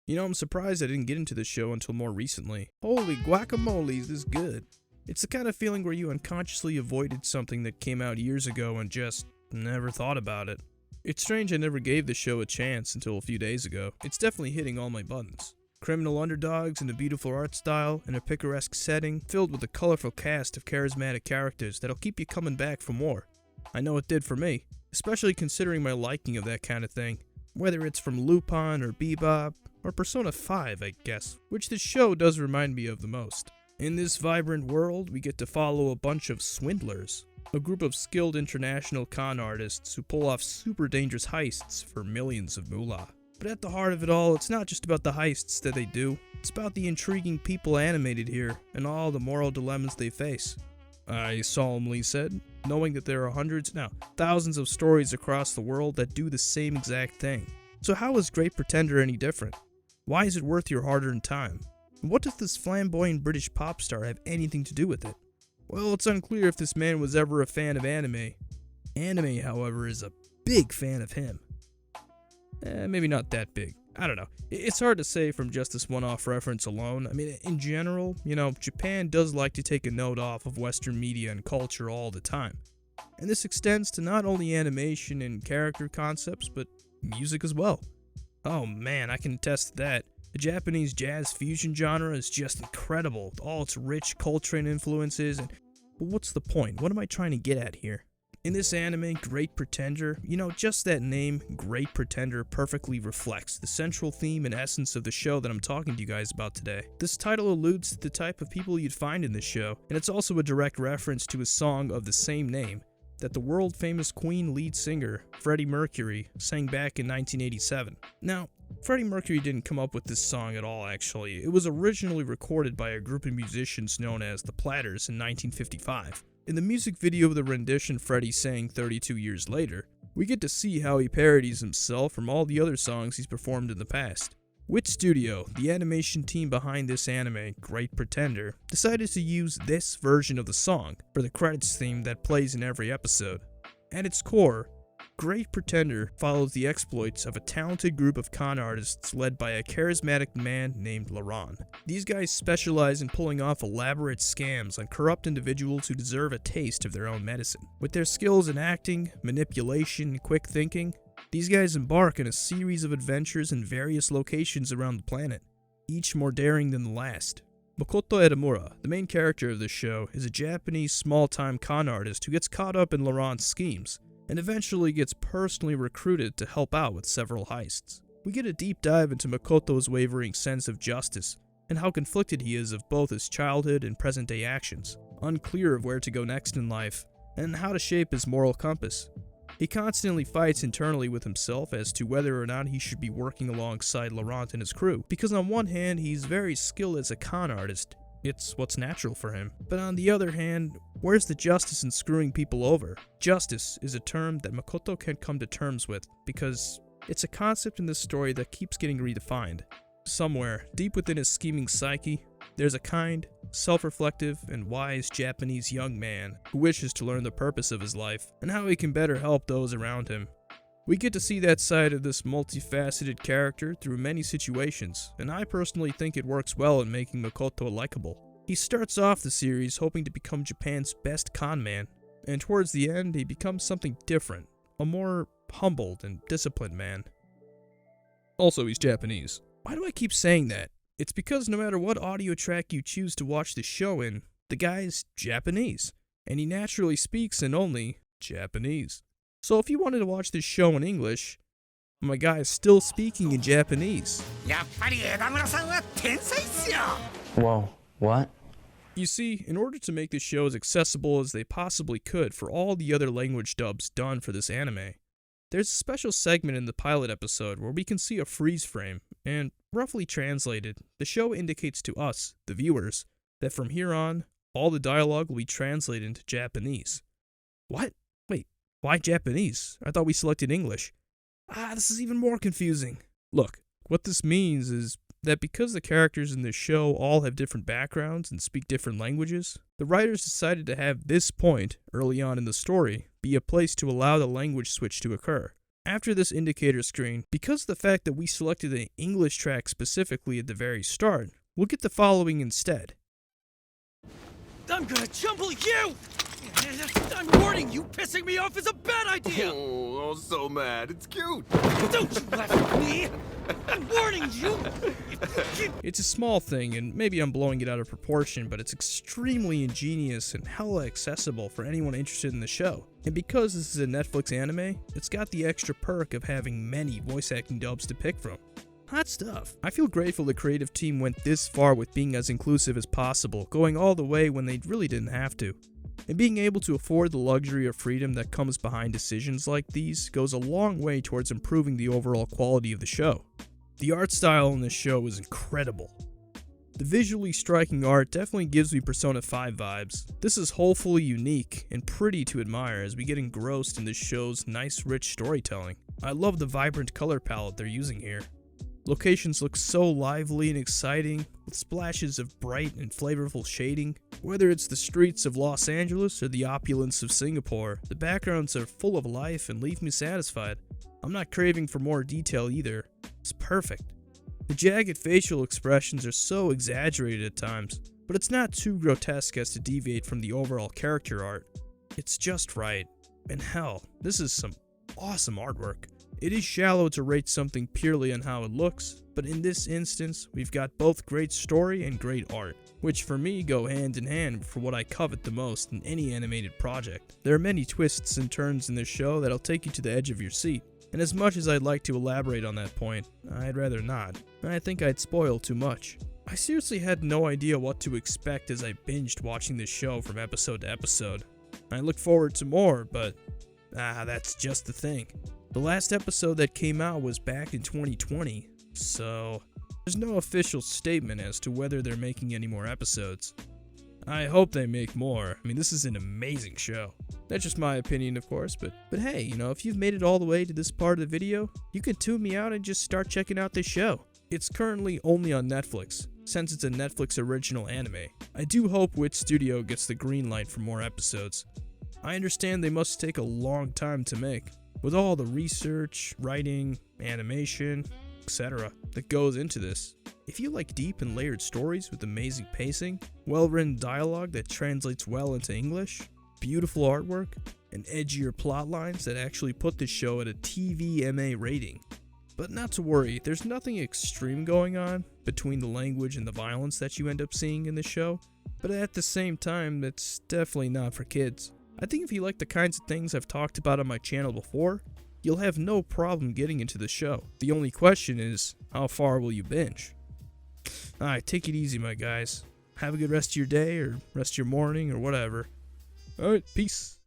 I'm surprised I didn't get into the show until more recently. Holy guacamole, is this good. It's the kind of feeling where you unconsciously avoided something that came out years ago and just never thought about it. It's strange I never gave the show a chance until a few days ago. It's definitely hitting all my buttons. Criminal underdogs in a beautiful art style, in a picaresque setting, filled with a colorful cast of charismatic characters that'll keep you coming back for more. I know it did for me, especially considering my liking of that kind of thing. Whether it's from Lupin or Bebop, or Persona 5, I guess, which this show does remind me of the most. In this vibrant world, we get to follow a bunch of swindlers, a group of skilled international con artists who pull off super dangerous heists for millions of moolah. But at the heart of it all, it's not just about the heists that they do, it's about the intriguing people animated here and all the moral dilemmas they face. I solemnly said, knowing that there are hundreds, now thousands of stories across the world that do the same exact thing. So how is Great Pretender any different? Why is it worth your hard-earned time? And what does this flamboyant British pop star have anything to do with it? Well, it's unclear if this man was ever a fan of anime. Anime, however, is a big fan of him. Maybe not that big. I don't know. It's hard to say from just this one-off reference alone. I mean, in general, Japan does like to take a note off of Western media and culture all the time. And this extends to not only animation and character concepts, but music as well. Oh man, I can attest to that. The Japanese jazz fusion genre is just incredible, with all its rich culture and influences, but what's the point? What am I trying to get at here? In this anime, Great Pretender, just that name, Great Pretender, perfectly reflects the central theme and essence of the show that I'm talking to you guys about today. This title alludes to the type of people you'd find in this show, and it's also a direct reference to a song of the same name that the world-famous Queen lead singer, Freddie Mercury, sang back in 1987. Now, Freddie Mercury didn't come up with this song at all, actually. It was originally recorded by a group of musicians known as the Platters in 1955. In the music video of the rendition Freddie sang 32 years later, we get to see how he parodies himself from all the other songs he's performed in the past. Wit Studio, the animation team behind this anime, Great Pretender, decided to use this version of the song for the credits theme that plays in every episode. At its core, Great Pretender follows the exploits of a talented group of con artists led by a charismatic man named Laurent. These guys specialize in pulling off elaborate scams on corrupt individuals who deserve a taste of their own medicine. With their skills in acting, manipulation, and quick thinking, these guys embark on a series of adventures in various locations around the planet, each more daring than the last. Makoto Edamura, the main character of this show, is a Japanese small-time con artist who gets caught up in Laurent's schemes, and eventually gets personally recruited to help out with several heists. We get a deep dive into Makoto's wavering sense of justice, and how conflicted he is of both his childhood and present-day actions, unclear of where to go next in life, and how to shape his moral compass. He constantly fights internally with himself as to whether or not he should be working alongside Laurent and his crew, because on one hand, he's very skilled as a con artist. It's what's natural for him. But on the other hand, where's the justice in screwing people over? Justice is a term that Makoto can't come to terms with, because it's a concept in this story that keeps getting redefined. Somewhere, deep within his scheming psyche, there's a kind, self-reflective, and wise Japanese young man who wishes to learn the purpose of his life and how he can better help those around him. We get to see that side of this multifaceted character through many situations, and I personally think it works well in making Makoto likable. He starts off the series hoping to become Japan's best con man, and towards the end he becomes something different, a more humbled and disciplined man. Also, he's Japanese. Why do I keep saying that? It's because no matter what audio track you choose to watch the show in, the guy's Japanese, and he naturally speaks in only Japanese. So if you wanted to watch this show in English, my guy is still speaking in Japanese. Whoa, what? You see, in order to make the show as accessible as they possibly could for all the other language dubs done for this anime, there's a special segment in the pilot episode where we can see a freeze frame, and roughly translated, the show indicates to us, the viewers, that from here on, all the dialogue will be translated into Japanese. What? Wait, why Japanese? I thought we selected English. This is even more confusing. Look, what this means is that because the characters in this show all have different backgrounds and speak different languages, the writers decided to have this point, early on in the story, be a place to allow the language switch to occur. After this indicator screen, because of the fact that we selected an English track specifically at the very start, we'll get the following instead. I'm gonna jumble you! I'm warning you, pissing me off is a bad idea! Oh, so mad. It's cute. Don't you laugh at me! I'm warning you! It's a small thing, and maybe I'm blowing it out of proportion, but it's extremely ingenious and hella accessible for anyone interested in the show. And because this is a Netflix anime, it's got the extra perk of having many voice acting dubs to pick from. Hot stuff. I feel grateful the creative team went this far with being as inclusive as possible, going all the way when they really didn't have to. And being able to afford the luxury of freedom that comes behind decisions like these goes a long way towards improving the overall quality of the show. The art style in this show is incredible. The visually striking art definitely gives me Persona 5 vibes. This is wholly unique and pretty to admire as we get engrossed in this show's nice rich storytelling. I love the vibrant color palette they're using here. Locations look so lively and exciting, with splashes of bright and flavorful shading. Whether it's the streets of Los Angeles or the opulence of Singapore, the backgrounds are full of life and leave me satisfied. I'm not craving for more detail either. It's perfect. The jagged facial expressions are so exaggerated at times, but it's not too grotesque as to deviate from the overall character art. It's just right. And hell, this is some awesome artwork. It is shallow to rate something purely on how it looks, but in this instance, we've got both great story and great art, which for me go hand in hand for what I covet the most in any animated project. There are many twists and turns in this show that'll take you to the edge of your seat, and as much as I'd like to elaborate on that point, I'd rather not. I think I'd spoil too much. I seriously had no idea what to expect as I binged watching this show from episode to episode. I look forward to more, but that's just the thing. The last episode that came out was back in 2020, so there's no official statement as to whether they're making any more episodes. I hope they make more. I mean, this is an amazing show. That's just my opinion, of course, but hey, if you've made it all the way to this part of the video, you can tune me out and just start checking out this show. It's currently only on Netflix, since it's a Netflix original anime. I do hope Wit Studio gets the green light for more episodes. I understand they must take a long time to make, with all the research, writing, animation, etc. that goes into this. If you like deep and layered stories with amazing pacing, well-written dialogue that translates well into English, beautiful artwork, and edgier plot lines that actually put this show at a TVMA rating. But not to worry, there's nothing extreme going on between the language and the violence that you end up seeing in the show, but at the same time, it's definitely not for kids. I think if you like the kinds of things I've talked about on my channel before, you'll have no problem getting into the show. The only question is, how far will you binge? Alright, take it easy, my guys. Have a good rest of your day, or rest of your morning, or whatever. Alright, peace.